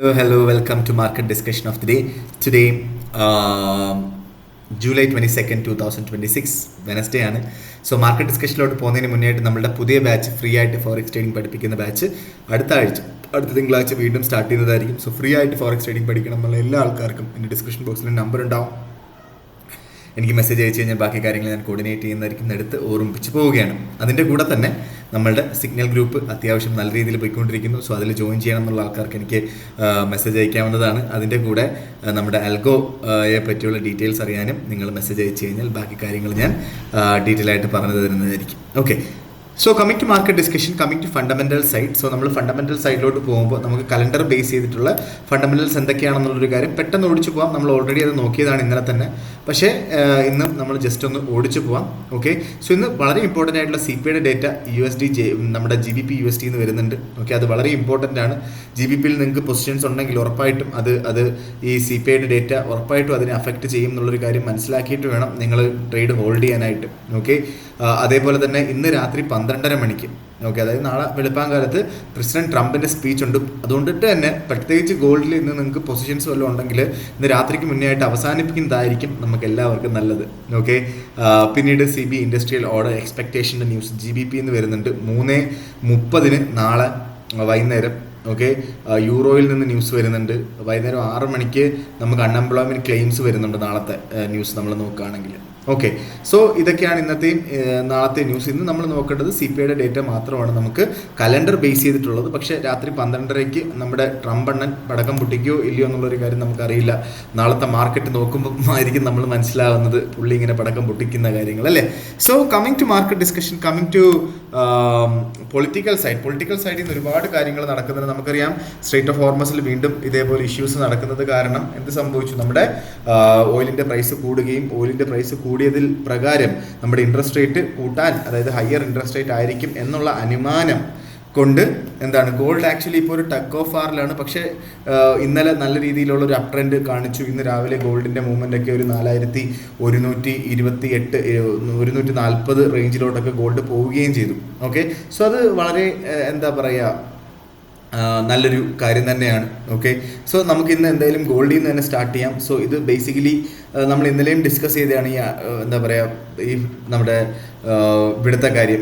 Hello, welcome to market discussion of the day. Today, July 22nd, 2026, Wednesday ആണ്. So market ഡിസ്കഷനിലോട്ട് പോകുന്നതിന് മുന്നേയായിട്ട് നമ്മളുടെ പുതിയ batch free ആയിട്ട് forex trading പഠിപ്പിക്കുന്ന ബാച്ച് അടുത്ത തിങ്കളാഴ്ച വീണ്ടും സ്റ്റാർട്ട് ചെയ്യുന്നതായിരിക്കും. സോ ഫ്രീ ആയിട്ട് ഫോറക്സ് ട്രേഡിംഗ് പഠിക്കണം എന്നുള്ള എല്ലാ ആൾക്കാർക്കും എൻ്റെ ഡിസ്ക്രിപ്ഷൻ ബോക്സിൽ നമ്പർ ഉണ്ടാവും. എനിക്ക് മെസ്സേജ് അയച്ചു കഴിഞ്ഞാൽ ബാക്കി കാര്യങ്ങൾ ഞാൻ കോർഡിനേറ്റ് ചെയ്യുന്നതായിരിക്കും, എടുത്ത് ഓർമ്മിപ്പിച്ച് പോവുകയാണ്. അതിൻ്റെ കൂടെ തന്നെ നമ്മളുടെ സിഗ്നൽ ഗ്രൂപ്പ് അത്യാവശ്യം നല്ല രീതിയിൽ പോയിക്കൊണ്ടിരിക്കുന്നു. സോ അതിൽ ജോയിൻ ചെയ്യണം എന്നുള്ള ആൾക്കാർക്ക് എനിക്ക് മെസ്സേജ് അയക്കാവുന്നതാണ്. അതിൻ്റെ കൂടെ നമ്മുടെ അൽഗോയെ പറ്റിയുള്ള ഡീറ്റെയിൽസ് അറിയാനും നിങ്ങൾ മെസ്സേജ് അയച്ചു കഴിഞ്ഞാൽ ബാക്കി കാര്യങ്ങൾ ഞാൻ ഡീറ്റെയിൽ ആയിട്ട് പറഞ്ഞു തരുന്നതായിരിക്കും. Okay, so coming to market discussion, coming to fundamental side. So നമ്മൾ ഫണ്ടമെൻ്റൽ സൈഡിലോട്ട് പോകുമ്പോൾ നമുക്ക് കലണ്ടർ ബേസ് ചെയ്തിട്ടുള്ള ഫണ്ടമെൻ്റൽസ് എന്തൊക്കെയാണെന്നുള്ളൊരു കാര്യം പെട്ടെന്ന് ഓടിച്ചു പോകാം. നമ്മൾ ഓൾറെഡി അത് നോക്കിയതാണ് ഇന്നലെ തന്നെ, പക്ഷേ ഇന്ന് നമ്മൾ ജസ്റ്റ് ഒന്ന് ഓടിച്ചു പോകാം. ഓക്കെ, സോ ഇന്ന് വളരെ ഇമ്പോർട്ടൻ്റ് ആയിട്ടുള്ള CPI യുടെ ഡേറ്റ നമ്മുടെ GBP USD എന്ന് വരുന്നുണ്ട്. ഓക്കെ, അത് വളരെ ഇമ്പോർട്ടൻ്റ് ആണ്. GBP യിൽ നിങ്ങൾക്ക് പൊസിഷൻസ് ഉണ്ടെങ്കിൽ ഉറപ്പായിട്ടും അത് ഈ CPI യുടെ ഡേറ്റ ഉറപ്പായിട്ടും അതിനെ അഫക്റ്റ് ചെയ്യും എന്നുള്ളൊരു കാര്യം മനസ്സിലാക്കിയിട്ട് വേണം നിങ്ങൾ ട്രേഡ് ഹോൾഡ് ചെയ്യാനായിട്ട്. ഓക്കെ, അതേപോലെ തന്നെ ഇന്ന് രാത്രി 12:30 മണിക്ക്, ഓക്കെ, അതായത് നാളെ വെളുപ്പാങ്കാലത്ത് പ്രസിഡന്റ് ട്രംപിൻ്റെ സ്പീച്ച് ഉണ്ട്. അതുകൊണ്ടിട്ട് തന്നെ പ്രത്യേകിച്ച് ഗോൾഡിൽ ഇന്ന് നിങ്ങൾക്ക് പൊസിഷൻസ് വല്ലതും ഉണ്ടെങ്കിൽ ഇന്ന് രാത്രിക്ക് മുന്നേ ആയിട്ട് അവസാനിപ്പിക്കുന്നതായിരിക്കും നമുക്ക് എല്ലാവർക്കും നല്ലത്. ഓക്കെ, പിന്നീട് CB ഇൻഡസ്ട്രിയൽ ഓർഡർ എക്സ്പെക്ടേഷൻ്റെ ന്യൂസ് GBP എന്ന് വരുന്നുണ്ട് 3:30 നാളെ വൈകുന്നേരം. ഓക്കെ, യൂറോയിൽ നിന്ന് ന്യൂസ് വരുന്നുണ്ട് വൈകുന്നേരം 6 മണിക്ക്. നമുക്ക് അൺഎംപ്ലോയ്മെൻറ്റ് ക്ലെയിംസ് വരുന്നുണ്ട് നാളത്തെ ന്യൂസ് നമ്മൾ നോക്കുകയാണെങ്കിൽ. ഓക്കെ, സോ ഇതൊക്കെയാണ് ഇന്നത്തെയും നാളത്തെ ന്യൂസ്. ഇന്ന് നമ്മൾ നോക്കേണ്ടത് CPI യുടെ ഡേറ്റ മാത്രമാണ് നമുക്ക് കലണ്ടർ ബേസ് ചെയ്തിട്ടുള്ളത്. പക്ഷേ രാത്രി 12:30 നമ്മുടെ ട്രംപ് അണ്ണൻ പടക്കം പൊട്ടിക്കുകയോ ഇല്ലയോ എന്നുള്ളൊരു കാര്യം നമുക്കറിയില്ല. നാളത്തെ മാർക്കറ്റ് നോക്കുമ്പോൾ ആയിരിക്കും നമ്മൾ മനസ്സിലാവുന്നത് പുള്ളി ഇങ്ങനെ പടക്കം പൊട്ടിക്കുന്ന കാര്യങ്ങൾ, അല്ലേ? So coming to market discussion, coming to political സൈഡിൽ നിന്ന് ഒരുപാട് കാര്യങ്ങൾ നടക്കുന്നുണ്ട്. നമുക്കറിയാം സ്ട്രേറ്റ് ഓഫ് ഹോർമസിൽ വീണ്ടും ഇതേപോലെ ഇഷ്യൂസ് നടക്കുന്നത് കാരണം എന്ത് സംഭവിച്ചു? നമ്മുടെ ഓയിലിൻ്റെ പ്രൈസ് കൂടുകയും ഓയിലിൻ്റെ പ്രൈസ് കൂടിയതിൽ പ്രകാരം നമ്മുടെ ഇൻട്രസ്റ്റ് റേറ്റ് കൂട്ടാൻ, അതായത് ഹയർ ഇൻട്രസ്റ്റ് റേറ്റ് ആയിരിക്കും എന്നുള്ള അനുമാനം കൊണ്ട് എന്താണ് ഗോൾഡ് ആക്ച്വലി ഇപ്പോൾ ഒരു ടഗ് ഓഫ് ആറിലാണ്. പക്ഷേ ഇന്നലെ നല്ല രീതിയിലുള്ള ഒരു അപ് ട്രെൻഡ് കാണിച്ചു. ഇന്ന് രാവിലെ ഗോൾഡിൻ്റെ മൂവ്മെൻ്റ് ഒക്കെ ഒരു 4128 140 റേഞ്ചിലോട്ടൊക്കെ ഗോൾഡ് പോവുകയും ചെയ്തു. ഓക്കെ, സോ അത് വളരെ എന്താ പറയുക നല്ലൊരു കാര്യം തന്നെയാണ്. ഓക്കെ, സോ നമുക്ക് ഇന്ന് എന്തായാലും ഗോൾഡിൽ നിന്ന് തന്നെ സ്റ്റാർട്ട് ചെയ്യാം. സോ ഇത് ബേസിക്കലി നമ്മൾ ഇന്നലെയും ഡിസ്കസ് ചെയ്തതാണ് ഈ എന്താ പറയുക ഈ നമ്മുടെ ഇവിടുത്തെ കാര്യം,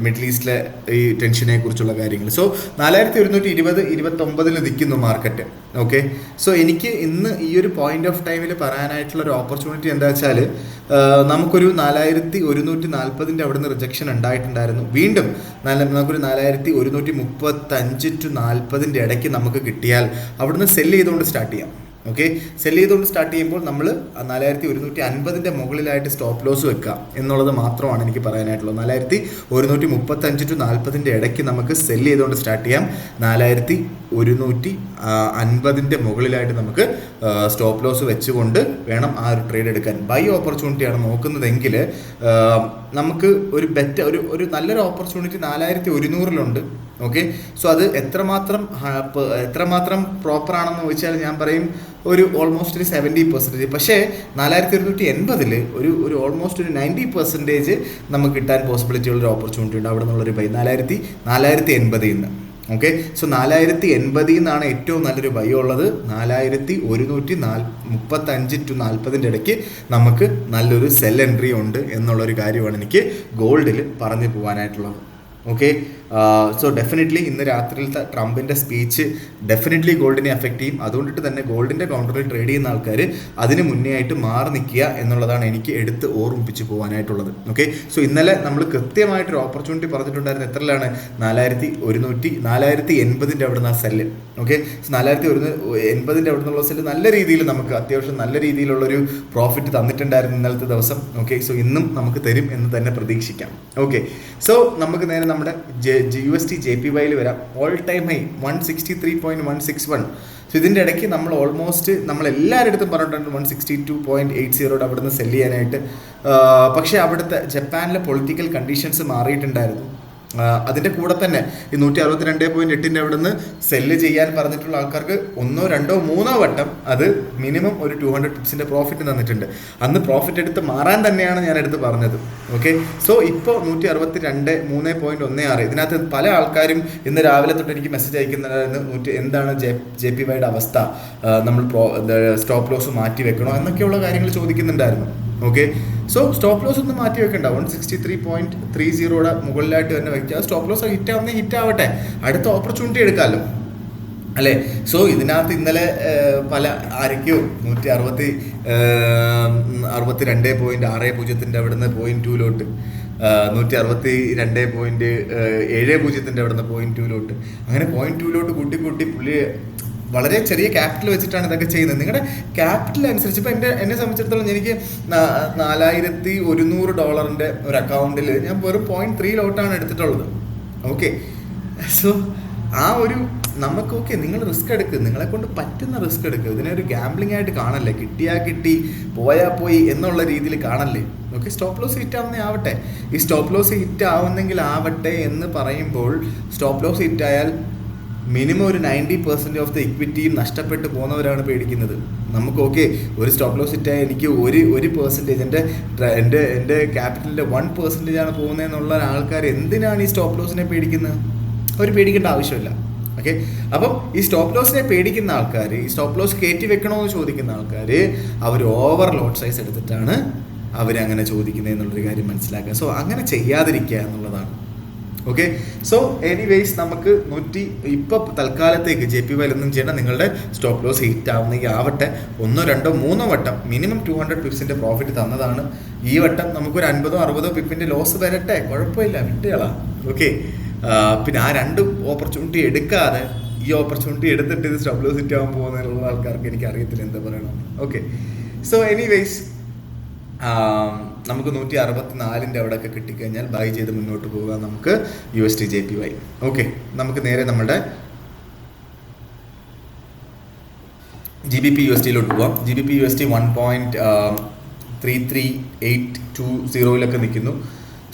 മിഡിൽ ഈസ്റ്റിലെ ഈ ടെൻഷനെ കുറിച്ചുള്ള കാര്യങ്ങൾ. സോ 4120-29 നിൽക്കുന്നു മാർക്കറ്റ്. ഓക്കെ, സോ എനിക്ക് ഇന്ന് ഈ ഒരു പോയിന്റ് ഓഫ് ടൈമിൽ പറയാനായിട്ടുള്ള ഒരു ഓപ്പർച്യൂണിറ്റി എന്താ വെച്ചാൽ നമുക്കൊരു 4140 അവിടെ നിന്ന് റിജക്ഷൻ ഉണ്ടായിട്ടുണ്ടായിരുന്നു. വീണ്ടും നമുക്കൊരു 4135 to 40 ഇടയ്ക്ക് നമുക്ക് കിട്ടിയാൽ അവിടുന്ന് സെല്ല് ചെയ്തുകൊണ്ട് സ്റ്റാർട്ട് ചെയ്യാം. ഓക്കെ, സെല്ല് ചെയ്തുകൊണ്ട് സ്റ്റാർട്ട് ചെയ്യുമ്പോൾ നമ്മൾ 4150 മുകളിലായിട്ട് സ്റ്റോപ്പ് ലോസ് വെക്കുക എന്നുള്ളത് മാത്രമാണ് എനിക്ക് പറയാനായിട്ടുള്ളത്. 4135 to 40 ഇടയ്ക്ക് നമുക്ക് സെല്ല് ചെയ്തുകൊണ്ട് സ്റ്റാർട്ട് ചെയ്യാം. 4150 മുകളിലായിട്ട് നമുക്ക് സ്റ്റോപ്പ് ലോസ് വെച്ചുകൊണ്ട് വേണം ആ ഒരു ട്രേഡ് എടുക്കാൻ. ബൈ ഓപ്പർച്യൂണിറ്റിയാണ് നോക്കുന്നതെങ്കിൽ നമുക്ക് ഒരു ഒരു നല്ലൊരു ഓപ്പർച്യൂണിറ്റി 4100 ഓക്കെ, സോ അത് എത്രമാത്രം പ്രോപ്പർ ആണെന്ന് ചോദിച്ചാൽ ഞാൻ പറയും ഒരു ഓൾമോസ്റ്റ് ഒരു 70%. പക്ഷേ 4180 ഒരു ഓൾമോസ്റ്റ് ഒരു 90% നമുക്ക് കിട്ടാൻ പോസിബിലിറ്റി ഉള്ളൊരു ഓപ്പർച്യൂണിറ്റി ഉണ്ട് അവിടെ നിന്നുള്ളൊരു ബൈ 4080 നിന്ന്. ഓക്കെ, സോ 4080 നിന്നാണ് ഏറ്റവും നല്ലൊരു ബൈ ഉള്ളത്. 4135 to 40 ഇടയ്ക്ക് നമുക്ക് നല്ലൊരു സെൽ എൻട്രി ഉണ്ട് എന്നുള്ളൊരു കാര്യമാണ് എനിക്ക് ഗോൾഡിൽ പറഞ്ഞു പോകാനായിട്ടുള്ളത്. ഓക്കെ, സോ ഡെഫിനറ്റ്ലി ഇന്ന് രാത്രിയിലത്തെ ട്രംപിൻ്റെ സ്പീച്ച് ഡെഫിനറ്റ്ലി ഗോൾഡിനെ അഫക്റ്റ് ചെയ്യും. അതുകൊണ്ടിട്ട് തന്നെ ഗോൾഡിൻ്റെ കൗണ്ടറിൽ ട്രേഡ് ചെയ്യുന്ന ആൾക്കാർ അതിന് മുന്നേ ആയിട്ട് മാറി നിൽക്കുക എന്നുള്ളതാണ് എനിക്ക് എടുത്ത് ഓർമ്മിപ്പിച്ച് പോകാനായിട്ടുള്ളത്. ഓക്കെ, സോ ഇന്നലെ നമ്മൾ കൃത്യമായിട്ടൊരു ഓപ്പർച്യൂണിറ്റി പറഞ്ഞിട്ടുണ്ടായിരുന്നു. എത്രയിലാണ്? 4080 അവിടെ നിന്ന് ആ സെല്ല്. ഓക്കെ, സോ 4080 അവിടെ നിന്നുള്ള സെല്ല് നല്ല രീതിയിൽ നമുക്ക് അത്യാവശ്യം നല്ല രീതിയിലുള്ളൊരു പ്രോഫിറ്റ് തന്നിട്ടുണ്ടായിരുന്നു ഇന്നലത്തെ ദിവസം. ഓക്കെ, സോ ഇന്നും നമുക്ക് തരും എന്ന് തന്നെ പ്രതീക്ഷിക്കാം. ഓക്കെ, സോ നമുക്ക് നേരെ നമ്മുടെ USD JPY വരാം. All time high 163.161. സോ ഇതിൻ്റെ ഇടയ്ക്ക് നമ്മൾ ഓൾമോസ്റ്റ് നമ്മളെല്ലാവരുടെ അടുത്തും പറഞ്ഞിട്ടുണ്ട് 162.80 അവിടെ നിന്ന് സെല്ല് ചെയ്യാനായിട്ട്. പക്ഷേ അവിടുത്തെ ജപ്പാനിലെ പൊളിറ്റിക്കൽ കണ്ടീഷൻസ് മാറിയിട്ടുണ്ടായിരുന്നു. അതിൻ്റെ കൂടെ തന്നെ ഈ 162.8 അവിടെ നിന്ന് സെല്ല് ചെയ്യാൻ പറഞ്ഞിട്ടുള്ള ആൾക്കാർക്ക് 1, 2, 3 വട്ടം അത് മിനിമം ഒരു 200 പിപ്സിൻ്റെ പ്രോഫിറ്റ് തന്നിട്ടുണ്ട്. അന്ന് പ്രോഫിറ്റ് എടുത്ത് മാറാൻ തന്നെയാണ് ഞാൻ എടുത്ത് പറഞ്ഞത്. ഓക്കെ, സോ ഇപ്പോൾ 162 3.16. ഇതിനകത്ത് പല ആൾക്കാരും ഇന്ന് രാവിലെ തൊട്ട് എനിക്ക് മെസ്സേജ് അയക്കുന്നതായിരുന്നു, എന്താണ് JPYയുടെ അവസ്ഥ, നമ്മൾ സ്റ്റോപ്പ് ലോസ് മാറ്റി വെക്കണോ എന്നൊക്കെയുള്ള കാര്യങ്ങൾ ചോദിക്കുന്നുണ്ടായിരുന്നു. ഓക്കെ, സോ സ്റ്റോപ്പ് ലോസ് ഒന്ന് മാറ്റി വെക്കണ്ട. 163.30 മുകളിലായിട്ട് തന്നെ വയ്ക്കുക. സ്റ്റോപ്പ് ലോസ് ഹിറ്റ് ആവട്ടെ, അടുത്ത ഓപ്പർച്യൂണിറ്റി എടുക്കാമല്ലോ അല്ലേ. സോ ഇതിനകത്ത് ഇന്നലെ പല ആരൊക്കെയോ 162.60 അവിടെ നിന്ന് 0.2 162.70 അവിടെ നിന്ന് 0.2 അങ്ങനെ 0.2 കൂട്ടി പുള്ളി വളരെ ചെറിയ ക്യാപിറ്റൽ വെച്ചിട്ടാണ് ഇതൊക്കെ ചെയ്യുന്നത്. നിങ്ങളുടെ ക്യാപിറ്റൽ അനുസരിച്ച് ഇപ്പോൾ എന്നെ സംബന്ധിച്ചിടത്തോളം എനിക്ക് $4,100 ഒരു അക്കൗണ്ടിൽ ഞാൻ വെറും 0.3 ലോട്ടാണ് എടുത്തിട്ടുള്ളത്. ഓക്കെ, സോ ആ ഒരു നമുക്ക് ഓക്കെ, നിങ്ങൾ റിസ്ക് എടുക്കുക, നിങ്ങളെ കൊണ്ട് പറ്റുന്ന റിസ്ക് എടുക്കുക. ഇതിനെ ഒരു ഗാംബ്ലിംഗ് ആയിട്ട് കാണല്ലേ, കിട്ടിയാൽ കിട്ടി പോയാൽ പോയി എന്നുള്ള രീതിയിൽ കാണല്ലേ. ഓക്കെ, സ്റ്റോപ്പ് ലോസ് ഹിറ്റ് ആവുന്നേ ആവട്ടെ. ഈ സ്റ്റോപ്പ് ലോസ് ഹിറ്റ് ആവുന്നെങ്കിൽ ആവട്ടെ എന്ന് പറയുമ്പോൾ സ്റ്റോപ്പ് ലോസ് ഹിറ്റ് ആയാൽ മിനിമം ഒരു 90% ഓഫ് ദ ഇക്വിറ്റിയും നഷ്ടപ്പെട്ട് പോകുന്നവരാണ് പേടിക്കുന്നത്. നമുക്ക് ഓക്കെ, ഒരു സ്റ്റോപ്പ് ലോസ് ഹിറ്റായി എനിക്ക് ഒരു പെർസെൻറ്റേജ് എൻ്റെ ക്യാപിറ്റലിൻ്റെ 1% ആണ് പോകുന്നതെന്നുള്ള ആൾക്കാർ എന്തിനാണ് ഈ സ്റ്റോപ്പ് ലോസിനെ പേടിക്കുന്നത്? അവർ പേടിക്കേണ്ട ആവശ്യമില്ല. ഓക്കെ, അപ്പം ഈ സ്റ്റോപ്പ് ലോസിനെ പേടിക്കുന്ന ആൾക്കാർ, ഈ സ്റ്റോപ്പ് ലോസ് കയറ്റി വെക്കണമെന്ന് ചോദിക്കുന്ന ആൾക്കാർ, അവർ ഓവർ ലോട്ട് സൈസ് എടുത്തിട്ടാണ് അവരങ്ങനെ ചോദിക്കുന്നത് എന്നുള്ളൊരു കാര്യം മനസ്സിലാക്കുക. സോ അങ്ങനെ ചെയ്യാതിരിക്കുക എന്നുള്ളതാണ്. ഓക്കെ, സോ എനിവേയ്സ് നമുക്ക് ഇപ്പോൾ തൽക്കാലത്തേക്ക് JPY ഒന്നും ചെയ്യണം. നിങ്ങളുടെ സ്റ്റോപ്പ് ലോസ് ഹിറ്റ് ആവുന്നെങ്കിൽ ആവട്ടെ, 1, 2, 3 വട്ടം മിനിമം 200 പിപ്സിൻ്റെ പ്രോഫിറ്റ് തന്നതാണ്. ഈ വട്ടം നമുക്കൊരു 50-60 പിപ്പിൻ്റെ ലോസ് വരട്ടെ, കുഴപ്പമില്ല, വിട്ടുകളാം. ഓക്കെ, പിന്നെ ആ 2 ഓപ്പർച്യൂണിറ്റി എടുക്കാതെ ഈ ഓപ്പർച്യൂണിറ്റി എടുത്തിട്ട് ഇത് സ്റ്റോപ്പ് ലോസ് ഹിറ്റ് ആവാൻ പോകുന്നതിനുള്ള ആൾക്കാർക്ക് എനിക്ക് അറിയത്തില്ല എന്താ പറയണം. ഓക്കെ, സോ എനിവേയ്സ് നമുക്ക് 164 അവിടെയൊക്കെ കിട്ടിക്കഴിഞ്ഞാൽ ബൈ ചെയ്ത് മുന്നോട്ട് പോകാം നമുക്ക് USD JPY. ഓക്കെ, നമുക്ക് നേരെ നമ്മുടെ GBP USD പോവാം. GBP USD 1.33820 നിൽക്കുന്നു.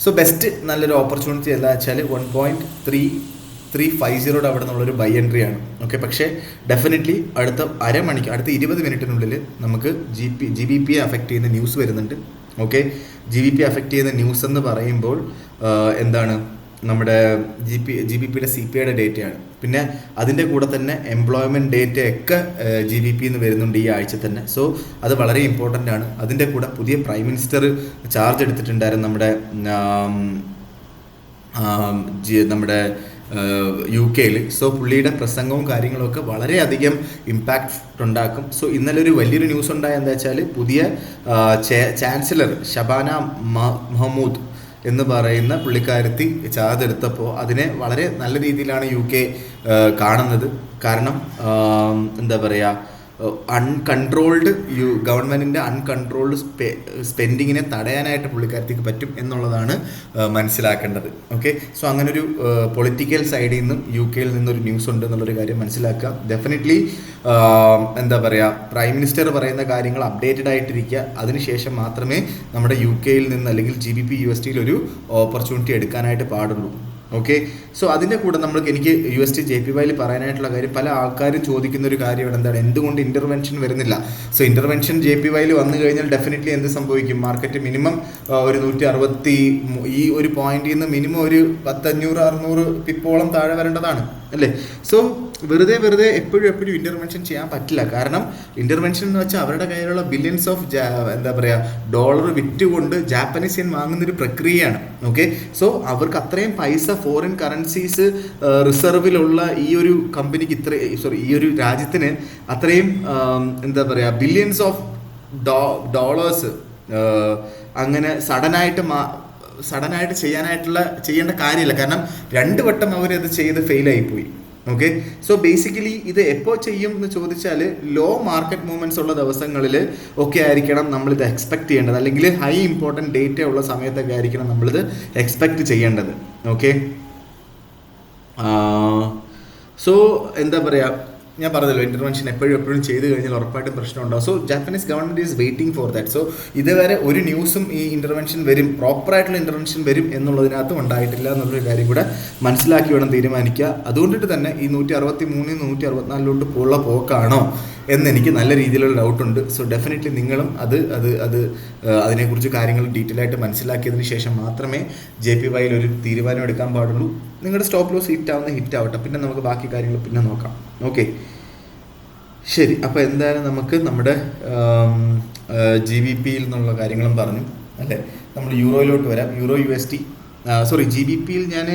സോ ബെസ്റ്റ് നല്ലൊരു ഓപ്പർച്യൂണിറ്റി എന്താ വെച്ചാൽ 1.3350 അവിടെ നിന്നുള്ളൊരു ബൈ എൻട്രി ആണ്. ഓക്കെ, പക്ഷേ ഡെഫിനറ്റ്ലി അടുത്ത അടുത്ത 20 മിനിറ്റിനുള്ളിൽ നമുക്ക് GBP അഫക്റ്റ് ചെയ്യുന്ന ന്യൂസ് വരുന്നുണ്ട്. ഓക്കെ, GBP അഫക്റ്റ് ചെയ്യുന്ന ന്യൂസ് എന്ന് പറയുമ്പോൾ എന്താണ്, നമ്മുടെ GBPയുടെ CPIയുടെ ഡേറ്റയാണ്. പിന്നെ അതിൻ്റെ കൂടെ തന്നെ എംപ്ലോയ്മെൻറ്റ് ഡേറ്റയൊക്കെ GBP എന്ന് വരുന്നുണ്ട് ഈ ആഴ്ച തന്നെ. സോ അത് വളരെ ഇമ്പോർട്ടൻ്റ് ആണ്. അതിൻ്റെ കൂടെ പുതിയ പ്രൈം മിനിസ്റ്റർ ചാർജ് എടുത്തിട്ടുണ്ടായിരുന്നു നമ്മുടെ UK-യിൽ. സോ പുള്ളിയുടെ പ്രസംഗവും കാര്യങ്ങളൊക്കെ വളരെയധികം ഇമ്പാക്റ്റ് ഉണ്ടാക്കും. സോ ഇന്നലെ ഒരു വലിയൊരു ന്യൂസ് ഉണ്ടായ എന്താ വെച്ചാൽ, പുതിയ ചാൻസലർ ഷബാന മഹ്മൂദ് എന്ന് പറയുന്ന പുള്ളിക്കാരത്തി ചാർജ് എടുത്തപ്പോൾ അതിനെ വളരെ നല്ല രീതിയിലാണ് UK കാണുന്നത്. കാരണം എന്താ പറയുക, അൺകൺട്രോൾഡ് ഗവൺമെൻറ്റിൻ്റെ അൺകൺട്രോൾഡ് സ്പെൻഡിങ്ങിനെ തടയാനായിട്ട് പുള്ളിക്കാരത്തേക്ക് പറ്റും എന്നുള്ളതാണ് മനസ്സിലാക്കേണ്ടത്. ഓക്കെ, സോ അങ്ങനൊരു പൊളിറ്റിക്കൽ സൈഡിൽ നിന്നും UK-യിൽ നിന്നൊരു ന്യൂസ് ഉണ്ട് എന്നുള്ളൊരു കാര്യം മനസ്സിലാക്കുക. ഡെഫിനറ്റ്ലി എന്താ പറയുക, പ്രൈം മിനിസ്റ്റർ പറയുന്ന കാര്യങ്ങൾ അപ്ഡേറ്റഡ് ആയിട്ടിരിക്കുക. അതിനുശേഷം മാത്രമേ നമ്മുടെ UK-യിൽ നിന്ന് അല്ലെങ്കിൽ GBP USD ഒരു ഓപ്പർച്യൂണിറ്റി എടുക്കാനായിട്ട് പാടുള്ളൂ. ഓക്കെ, സോ അതിൻ്റെ കൂടെ എനിക്ക് USD JPYയിൽ പറയാനായിട്ടുള്ള കാര്യം, പല ആൾക്കാരും ചോദിക്കുന്ന ഒരു കാര്യമാണ്, എന്താണ് എന്തുകൊണ്ട് ഇൻ്റർവെൻഷൻ വരുന്നില്ല. സോ ഇൻ്റർവെൻഷൻ JPYയിൽ വന്നു കഴിഞ്ഞാൽ ഡെഫിനറ്റ്ലി എന്ത് സംഭവിക്കും, മാർക്കറ്റ് മിനിമം ഒരു 160 ഈ ഒരു പോയിന്റിൽ നിന്ന് മിനിമം ഒരു 500-600 പിപ്പോളം താഴെ വരേണ്ടതാണ് അല്ലേ. സോ വെറുതെ എപ്പോഴും ഇൻ്റർവെൻഷൻ ചെയ്യാൻ പറ്റില്ല. കാരണം ഇൻ്റർവെൻഷൻ എന്ന് വെച്ചാൽ അവരുടെ കയ്യിലുള്ള ബില്യൺസ് ഓഫ് എന്താ പറയുക ഡോളർ വിറ്റുകൊണ്ട് ജാപ്പനീസ് യെൻ വാങ്ങുന്നൊരു പ്രക്രിയയാണ്. ഓക്കെ, സോ അവർക്ക് അത്രയും പൈസ ഫോറിൻ കറൻസീസ് റിസർവിലുള്ള ഈ ഒരു കമ്പനിക്ക് ഈ ഒരു രാജ്യത്തിന് അത്രയും എന്താ പറയുക ബില്യൺസ് ഓഫ് ഡോളേഴ്സ് അങ്ങനെ സഡനായിട്ട് ചെയ്യേണ്ട കാര്യമില്ല. കാരണം 2 വട്ടം അവരത് ചെയ്ത് ഫെയിലായിപ്പോയി. ഓക്കെ, സോ ബേസിക്കലി ഇത് എപ്പോൾ ചെയ്യും എന്ന് ചോദിച്ചാൽ ലോ മാർക്കറ്റ് മൂവ്മെൻറ്റ്സ് ഉള്ള ദിവസങ്ങളിൽ ഒക്കെ ആയിരിക്കണം നമ്മളിത് എക്സ്പെക്ട് ചെയ്യേണ്ടത്, അല്ലെങ്കിൽ ഹൈ ഇമ്പോർട്ടൻറ്റ് ഡേറ്റ ഉള്ള സമയത്തൊക്കെ ആയിരിക്കണം നമ്മളിത് എക്സ്പെക്ട് ചെയ്യേണ്ടത്. ഓക്കെ, സോ എന്താ പറയുക, ഞാൻ പറഞ്ഞല്ലോ ഇന്റർവെൻഷൻ എപ്പോഴും ചെയ്ത് കഴിഞ്ഞാൽ ഉറപ്പായിട്ടും പ്രശ്നം ഉണ്ടാവും. So Japanese government is waiting for that. So ഇതുവരെ ഒരു ന്യൂസും ഈ ഇന്റർവെൻഷൻ വരും, പ്രോപ്പറായിട്ടുള്ള ഇന്റർവെൻഷൻ വരും എന്നുള്ളതിനകത്തും ഉണ്ടായിട്ടില്ല എന്നുള്ളൊരു കാര്യം കൂടെ മനസ്സിലാക്കി വേണം തീരുമാനിക്കുക. അതുകൊണ്ടിട്ട് തന്നെ ഈ 163 164 ഉള്ള പോക്കാണോ എന്നെനിക്ക് നല്ല രീതിയിലുള്ള ഡൗട്ടുണ്ട്. സോ ഡെഫിനറ്റ്ലി നിങ്ങളും അതിനെക്കുറിച്ച് കാര്യങ്ങൾ ഡീറ്റെയിൽ ആയിട്ട് മനസ്സിലാക്കിയതിന് ശേഷം മാത്രമേ JPYയിൽ ഒരു തീരുമാനം എടുക്കാൻ പാടുള്ളൂ. നിങ്ങളുടെ സ്റ്റോപ്പ് ലോസ് ഹിറ്റ് ആവട്ടെ, പിന്നെ നമുക്ക് ബാക്കി കാര്യങ്ങൾ പിന്നെ നോക്കാം. ഓക്കെ, ശരി. അപ്പോൾ എന്തായാലും നമുക്ക് നമ്മുടെ GBPയിൽ നിന്നുള്ള കാര്യങ്ങളും പറഞ്ഞു അല്ലേ. നമ്മൾ യൂറോയിലോട്ട് വരാം. യൂറോ USD GBPയിൽ ഞാൻ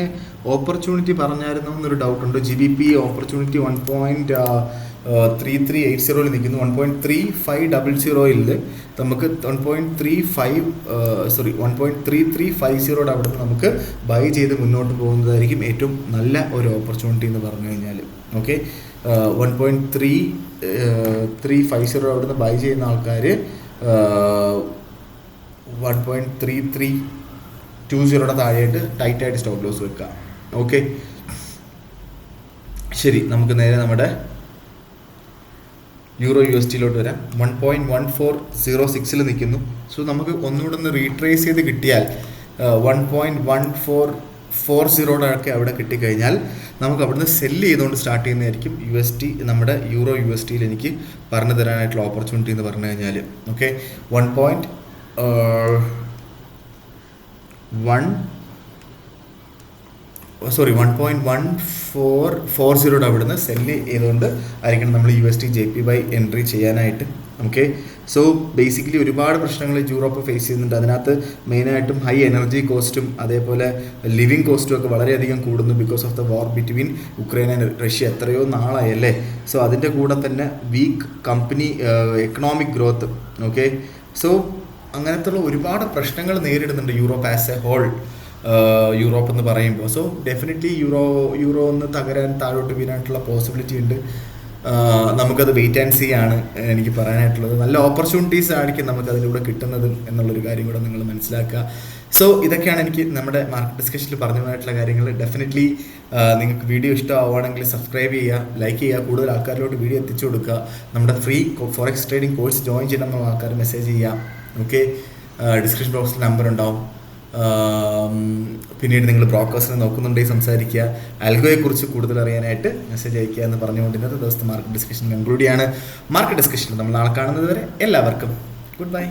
ഓപ്പർച്യൂണിറ്റി പറഞ്ഞായിരുന്നു എന്നൊരു ഡൗട്ടുണ്ട്. GBP ഓപ്പർച്യൂണിറ്റി 1.3380 നിൽക്കുന്നു. 1.3500 നമുക്ക് 1.3350 അവിടെ നിന്ന് നമുക്ക് ബൈ ചെയ്ത് മുന്നോട്ട് പോകുന്നതായിരിക്കും ഏറ്റവും നല്ല ഒരു ഓപ്പർച്യൂണിറ്റി എന്ന് പറഞ്ഞു കഴിഞ്ഞാൽ. ഓക്കെ, 1.3350 അവിടെ നിന്ന് ബൈ ചെയ്യുന്ന ആൾക്കാർ 1.3320 താഴെയായിട്ട് ടൈറ്റായിട്ട് സ്റ്റോപ്പ് ലോസ് വെക്കുക. ഓക്കെ, ശരി. നമുക്ക് നേരെ നമ്മുടെ യൂറോ USDയിലോട്ട് വരാം. 1.1406 നിൽക്കുന്നു. സോ നമുക്ക് ഒന്നുകൂടെ ഒന്ന് റീട്രേസ് ചെയ്ത് കിട്ടിയാൽ 1.1440 ഒക്കെ അവിടെ കിട്ടിക്കഴിഞ്ഞാൽ നമുക്ക് അവിടുന്ന് സെല്ല് ചെയ്തുകൊണ്ട് സ്റ്റാർട്ട് ചെയ്യുന്നതായിരിക്കും നമ്മുടെ യൂറോ USDയിൽ എനിക്ക് പറഞ്ഞു തരാനായിട്ടുള്ള ഓപ്പർച്യൂണിറ്റി എന്ന് പറഞ്ഞു കഴിഞ്ഞാൽ. ഓക്കെ, 1.1440 അവിടുന്ന് സെല്ല് ചെയ്തുകൊണ്ട് ആയിരിക്കണം നമ്മൾ JPY എൻട്രി ചെയ്യാനായിട്ട്. ഓക്കെ, സോ ബേസിക്കലി ഒരുപാട് പ്രശ്നങ്ങൾ യൂറോപ്പ് ഫേസ് ചെയ്യുന്നുണ്ട്. അതിനകത്ത് മെയിനായിട്ടും ഹൈ എനർജി കോസ്റ്റും അതേപോലെ ലിവിങ് കോസ്റ്റും ഒക്കെ വളരെയധികം കൂടുന്നു because of the war between Ukraine and Russia. എത്രയോ നാളായല്ലേ. സോ അതിൻ്റെ കൂടെ തന്നെ weak company economic growth. Okay, so അങ്ങനത്തുള്ള ഒരുപാട് പ്രശ്നങ്ങൾ നേരിടുന്നുണ്ട് Europe as a whole. Europe എന്ന് പറയുമ്പോൾ സോ ഡെഫിനറ്റ്ലി യൂറോ ഒന്ന് തകരാൻ താഴോട്ട് വീഴാനായിട്ടുള്ള പോസിബിലിറ്റി ഉണ്ട്. നമുക്കത് വെയിറ്റ് ആൻഡ് സീ ആണ് എനിക്ക് പറയാനായിട്ടുള്ളത്. നല്ല ഓപ്പർച്യൂണിറ്റീസ് ആയിരിക്കും നമുക്ക് അതിലൂടെ കിട്ടുന്നത് എന്നുള്ളൊരു കാര്യം കൂടെ നിങ്ങൾ മനസ്സിലാക്കുക. സോ ഇതൊക്കെയാണ് എനിക്ക് നമ്മുടെ മാർക്കറ്റ് ഡിസ്കഷനിൽ പറഞ്ഞതായിട്ടുള്ള കാര്യങ്ങൾ. ഡെഫിനറ്റ്ലി നിങ്ങൾക്ക് വീഡിയോ ഇഷ്ടമാവുകയാണെങ്കിൽ സബ്സ്ക്രൈബ് ചെയ്യുക, ലൈക്ക് ചെയ്യുക, കൂടുതൽ ആൾക്കാരിലോട്ട് വീഡിയോ എത്തിച്ചു കൊടുക്കുക. നമ്മുടെ free forex trading course join ചെയ്യണമെന്ന ആൾക്കാർ മെസ്സേജ് ചെയ്യുക. ഓക്കെ, ഡിസ്ക്രിപ്ഷൻ ബോക്സിൽ നമ്പർ ഉണ്ടാവും. പിന്നീട് നിങ്ങൾ ബ്രോക്കേഴ്സിനെ നോക്കുന്നുണ്ടെങ്കിൽ സംസാരിക്കുക. ആൽഗോയെക്കുറിച്ച് കൂടുതൽ അറിയാനായിട്ട് മെസ്സേജ് അയക്കുക എന്ന് പറഞ്ഞുകൊണ്ട് ഇന്നത്തെ ദിവസത്തെ മാർക്കറ്റ് ഡിസ്കഷൻ കൺക്ലൂഡ് ചെയ്യാണ്. മാർക്കറ്റ് ഡിസ്കഷനിൽ നമ്മൾ നാളെ കാണുന്നത് വരെ എല്ലാവർക്കും ഗുഡ് ബൈ.